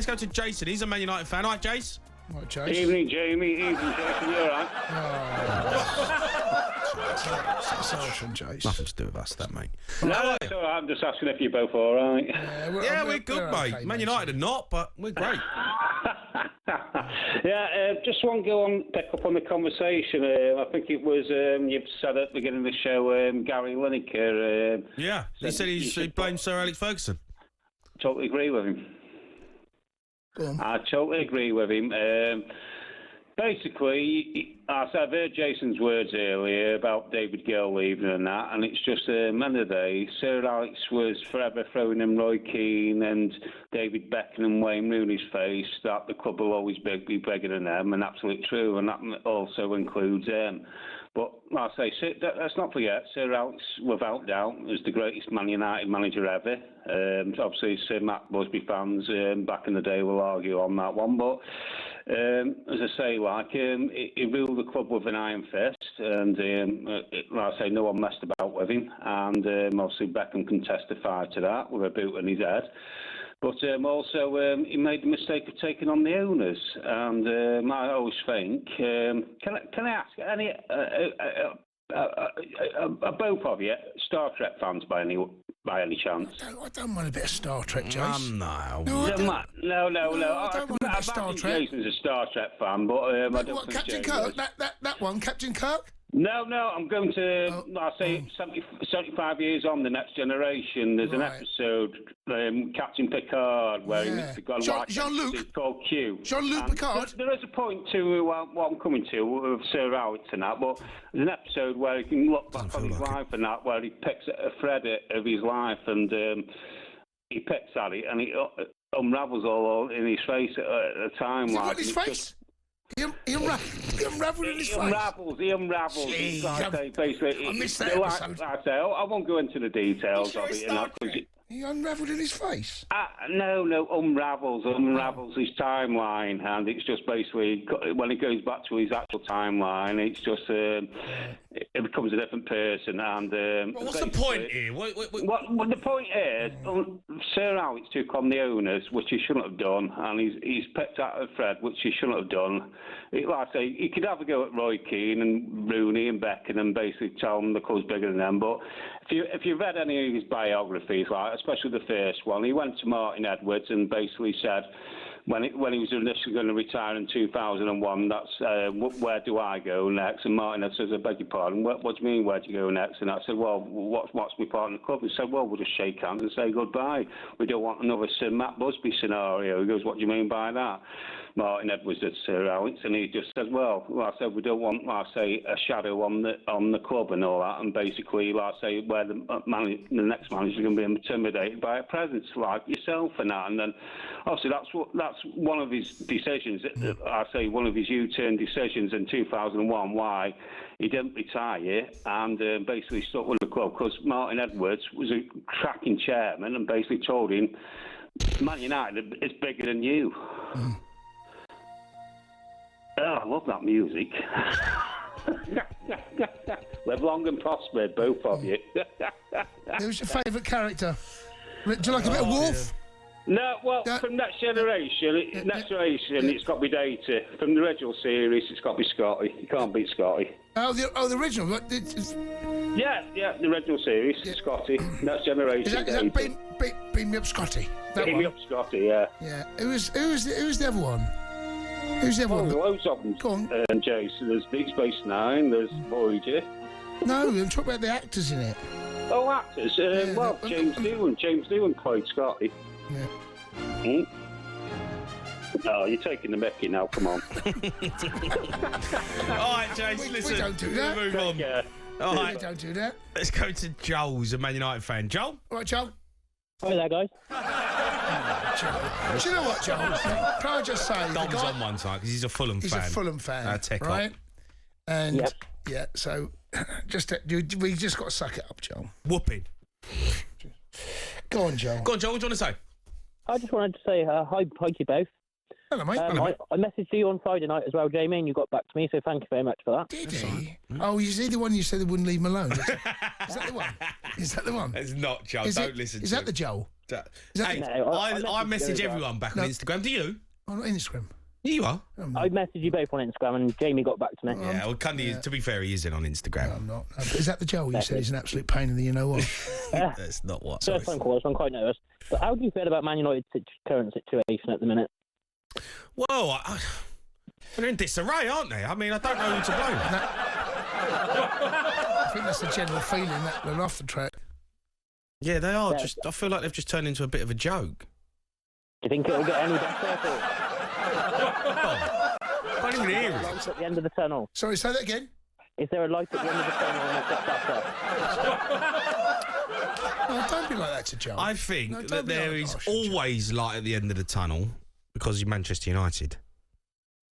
Let's go to Jason. He's a Man United fan. Hi, Jace. Right, Jason. Evening, Jamie. Evening, Jason. You all right? Sorry from Jason. Nothing to do with us, that, mate. No, it's all right. I'm just asking if you're both all right. Yeah, We're good, mate. Okay, Man United are not, but we're great. Just want to go on, pick up on the conversation. I think it was, you've said at the beginning of the show, Gary Lineker. Yeah, he said he blamed Sir Alex Ferguson. Totally agree with him. Go on. I totally agree with him. Basically, I've heard Jason's words earlier about David Gill leaving and that, and it's just, end of the day, Sir Alex was forever throwing in Roy Keane and David Beckham and Wayne Rooney's face that the club will always be bigger than them, and absolutely true, and that also includes them. But like I say, let's not forget, Sir Alex, without doubt, is the greatest Man United manager ever. Obviously, Sir Matt Busby fans back in the day will argue on that one, but as I say, he ruled the club with an iron fist, and like I say, no one messed about with him, and obviously Beckham can testify to that with a boot in his head. But also, he made the mistake of taking on the owners, and I always think, can I ask, are both of you Star Trek fans by any chance? I don't mind a bit of Star Trek, Jason. No. I don't want a bit of Star Trek. Jason's a Star Trek fan, but I don't What, think Captain Jason Kirk? is. That one, Captain Kirk? No, I'm going to, 75 years on, The Next Generation. There's an episode, Captain Picard, where he meets the god Jean-Luc. It's called Q. Jean-Luc Picard? There is a point to what I'm coming to with Sir Alex and that, but there's an episode where he can look back on his life and that, where he picks a thread of his life and he picks at it and it unravels all in his face at a time. Is it on his face? He unravelled in his face. He unravels. Jeez, Basically, I missed that episode. I won't go into the details of it. He unravelled in his face? No, unravels his timeline, and it's just basically, when it goes back to his actual timeline, it's just, it becomes a different person, and... What's the point here? What the point is, Sir Alex took on the owners, which he shouldn't have done, and he's picked out a thread, which he shouldn't have done. Like I say, he could have a go at Roy Keane and Rooney and Beckham and basically tell them the club's bigger than them, but if you've read any of his biographies, especially the first one, he went to Martin Edwards and basically said, when he was initially going to retire in 2001, that's where do I go next? And Martin Edwards says, I beg your pardon, what do you mean, where do you go next? And I said, well, what's my part in the club? He said, well, we'll just shake hands and say goodbye. We don't want another Sir Matt Busby scenario. He goes, what do you mean by that? Martin Edwards did Sir Alex, and he just said, well, like I said, we don't want, like I say, a shadow on the club and all that, and basically, like I say, where the next manager is going to be intimidated by a presence like yourself and that, and then obviously that's one of his decisions. I say one of his U-turn decisions in 2001 why he didn't retire and basically stuck with the club, because Martin Edwards was a cracking chairman and basically told him, Man United is bigger than you. Oh, I love that music. Live long and prosper, both of you. Who's your favourite character? Do you like a bit of Wolf? No, well, from Next Generation, it's got to be Data. From the original series, it's got to be Scotty. You can't beat Scotty. The original? Yeah, the original series, Scotty. Next Generation. Is that Beam Me Up Scotty? Beam Me Up Scotty, yeah. Yeah. Who's the other one? Who's the other one? Loads of them. Go on. Jason, there's Deep Space Nine, there's Voyager. No, I'm talking about the actors in it. Oh, actors? James Doohan played Scotty. Yeah. Oh, you're taking the mickey now, come on. All right, James, listen. We don't do that. Move on. All right. We don't do that. Let's go to Joel, who's a Man United fan. Joel? All right, Joel. Hi there, guys. Do you know what, Joel? Can I just say... Dom's on one side because he's a Fulham fan. He's a Fulham fan, right? And, so we just got to suck it up, Joel. Whooping. Go on, Joel. Go on, Joel, what do you want to say? I just wanted to say hi to you both. Hello, mate. I messaged you on Friday night as well, Jamie, and you got back to me, so thank you very much for that. Did he? Oh, you see the one you said they wouldn't leave him alone? Is that the one? Is that the one? It's not Joel. Don't listen to Is that the Joel? Hey, I message everyone back on Instagram. Do you? I'm not Instagram. You are. I messaged you both on Instagram, and Jamie got back to me. Yeah, well, Cundy, to be fair, he isn't on Instagram. No, I'm not. Is that the Joel you said he's an absolute pain in the you-know-what? That's not what. First time call, so I'm quite nervous. But how do you feel about Man United's current situation at the minute? Well, they're in disarray, aren't they? I mean, I don't know who to blame. I think that's the general feeling that they're off the track. Yeah, they are. I feel like they've just turned into a bit of a joke. Do you think it'll get any better? I can't even hear it. Light at the end of the tunnel. Sorry, say that again. Is there a light at the end of the tunnel and it'll get better? No, don't be like that to Joel. I think that there is always light at the end of the tunnel because you're Manchester United.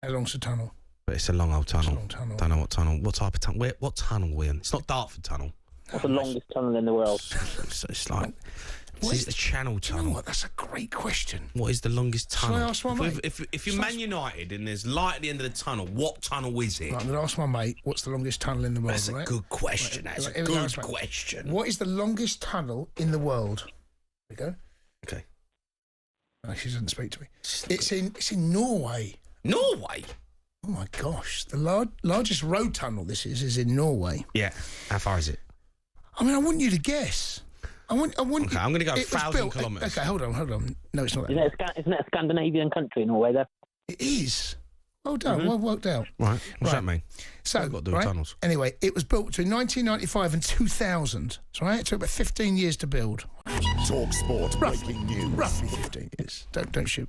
How long's the tunnel? But it's a long old tunnel. It's a long tunnel. Don't know what tunnel. What type of tunnel? What tunnel we're in? It's not Dartford Tunnel. What's the longest tunnel in the world? It's like... It's the Channel Tunnel. You know what? That's a great question. What is the longest tunnel? Shall I ask my mate? If you're Man United and there's light at the end of the tunnel, what tunnel is it? Right, I'm going to ask my mate, what's the longest tunnel in the world? That's a good question. That's a good question. What is the longest tunnel in the world? There we go. Okay. No, she doesn't speak to me. It's in Norway. Norway? Oh, my gosh. The largest road tunnel this is in Norway. Yeah. How far is it? I mean, I want you to guess. I want. Okay, I'm going to go 1,000 kilometres. Okay, hold on. No, it's not that. Isn't it a Scandinavian country, Norway, there? It is. Well done. Well worked out. Right. What's that mean? So, I've got to do tunnels. Anyway, it was built between 1995 and 2000. So, right, it took about 15 years to build. talkSPORT breaking news. Roughly 15 years. Don't shoot.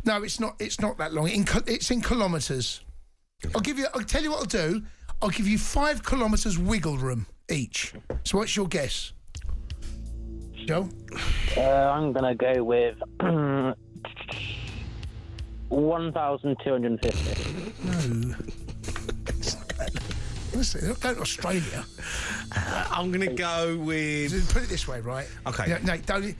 No, it's not. It's not that long. It's in kilometres. I'll tell you what I'll do. I'll give you 5 kilometres wiggle room each. So, what's your guess? Joe? I'm going to go with 1,250. No. Listen, go to Australia. I'm going to go with... Put it this way, right? Okay. No, don't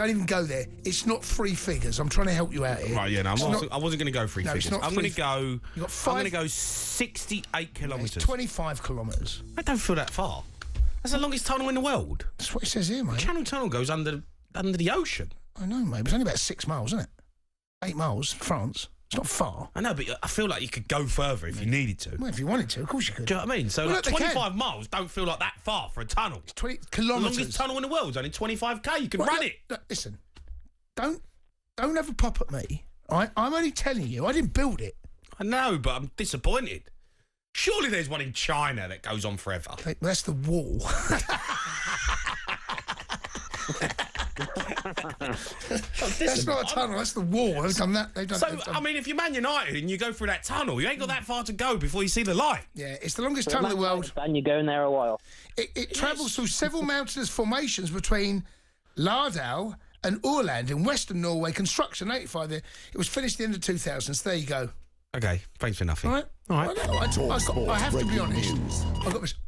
even go there. It's not 3 figures. I'm trying to help you out here. Right, yeah, no, I wasn't going to go 3 figures. It's not I'm going to go... You got 5... I'm going to go 68 kilometres. It's 25 kilometres. I don't feel that far. That's the longest tunnel in the world. That's what it says here, mate. Channel Tunnel goes under the ocean. I know, mate. It's only about 6 miles, isn't it? 8 miles, France. It's not far. I know, but I feel like you could go further if you needed to. Well, if you wanted to, of course you could. Do you know what I mean? So, Well, like, look, 25 miles don't feel like that far for a tunnel. It's 20 The kilometres. longest tunnel in the world is only 25k. You can Right, run look, it. Look, listen, don't have a pop at me. All right? I'm only telling you. I didn't build it. I know, but I'm disappointed. Surely there's one in China that goes on forever. That's the wall. That's not a tunnel. That's the wall. They've done that. I mean, if you're Man United and you go through that tunnel, you ain't got that far to go before you see the light. Yeah, it's the longest tunnel in the world. And you're going there a while. It travels through several mountainous formations between Lardal and Åland in western Norway. Construction 85 there. It was finished at the end of 2000s. There you go. Okay, thanks for nothing. All right. I have to be honest.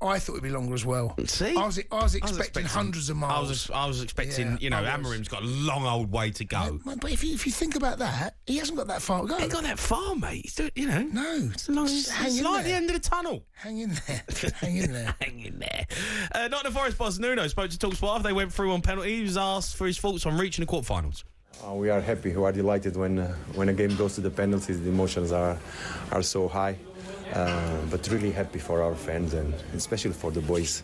I thought it'd be longer as well. See, I was expecting hundreds of miles. I was expecting, Amarim's got a long old way to go. Yeah, but if you think about that, he hasn't got that far to go. He ain't got that far, mate. He's doing, No, it's like the end of the tunnel. Hang in there. Hang in there. Hang in there. Nottingham Forest boss Nuno spoke to talkSPORT after they went through on penalty. He was asked for his thoughts on reaching the quarterfinals. We are happy. We are delighted when a game goes to the penalties. The emotions are so high, but really happy for our fans and especially for the boys,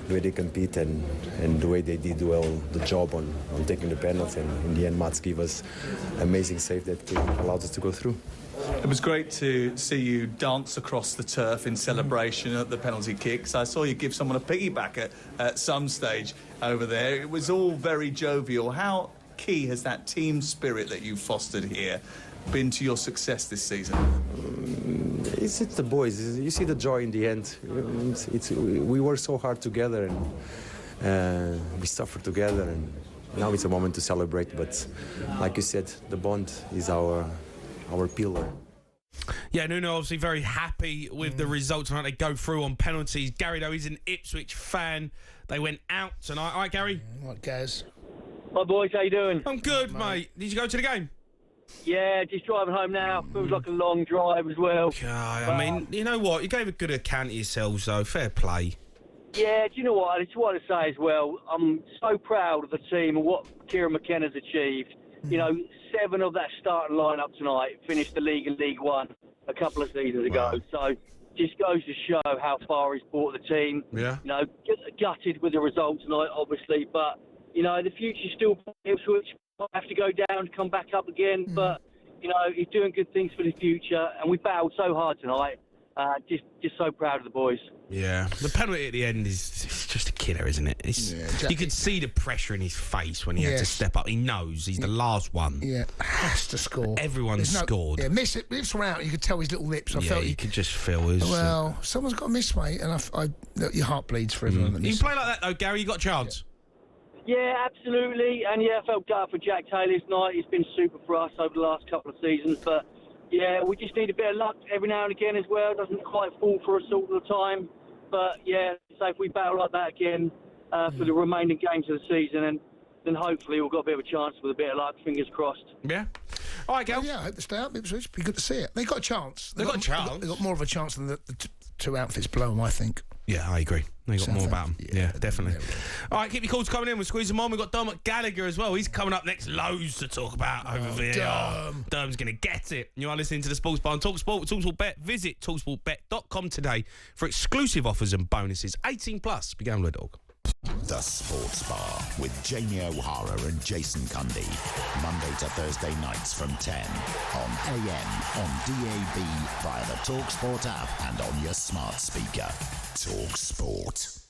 the way they compete and the way they did well the job on taking the penalty. And in the end, Mats gave us an amazing save that allowed us to go through. It was great to see you dance across the turf in celebration at the penalty kicks. I saw you give someone a piggyback at some stage over there. It was all very jovial. How key has that team spirit that you've fostered here been to your success this season? It's the boys. You see the joy in the end. We work so hard together and we suffer together, and now it's a moment to celebrate. But like you said, the bond is our pillar. Yeah, Nuno obviously very happy with the result tonight. They go through on penalties. Gary, though, he's an Ipswich fan. They went out tonight. All right, Gary? What, Gaz? Hi, boys. How you doing? I'm good, mate. Did you go to the game? Yeah, just driving home now. Feels like a long drive as well. God, I mean, you know what? You gave a good account of yourselves, though. Fair play. Yeah, do you know what? It's what I say as well. I'm so proud of the team and what Kieran McKenna's achieved. You know, 7 of that starting lineup tonight finished the league in League One a couple of seasons ago. So just goes to show how far he's brought the team. Yeah. You know, gutted with the result tonight, obviously, but you know the future's still Ipswich. Might have to go down, come back up again, but you know he's doing good things for the future, and we battled so hard tonight. Just so proud of the boys. Yeah, the penalty at the end is just a killer, isn't it? You could see the pressure in his face when he had to step up. He knows he's the last one. Yeah, has to score. Everyone scored. Yeah, lips were out. You could tell his little lips. I felt you could just feel his. Well, someone's got to miss, mate, and your heart bleeds for everyone. You play like that though, Gary. You got a chance. Yeah, absolutely. And yeah, I felt gutted for Jack Taylor's night. He's been super for us over the last couple of seasons. But yeah, we just need a bit of luck every now and again as well. It doesn't quite fall for us all the time. But yeah, so if we battle like that again for the remaining games of the season, and then hopefully we've got a bit of a chance with a bit of luck. Fingers crossed. Yeah. All right, Gal. Yeah, I hope they stay up. Ipswich. Be good to see it. They got a chance. They got a chance. They got more of a chance than the two outfits below them, I think. Yeah, I agree. They got more about them. Yeah, definitely. Yeah. All right, keep your calls coming in. We'll squeeze them on. We've got Dermot Gallagher as well. He's coming up next. Loads to talk about over VAR. Derm's going to get it. You are listening to the Sports Bar on talkSPORT with talkSPORT Bet. Visit talksportbet.com today for exclusive offers and bonuses. 18 plus. Be gambler dog. The Sports Bar with Jamie O'Hara and Jason Cundy. Monday to Thursday nights from 10 on AM, on DAB, via the talkSPORT app and on your smart speaker. talkSPORT.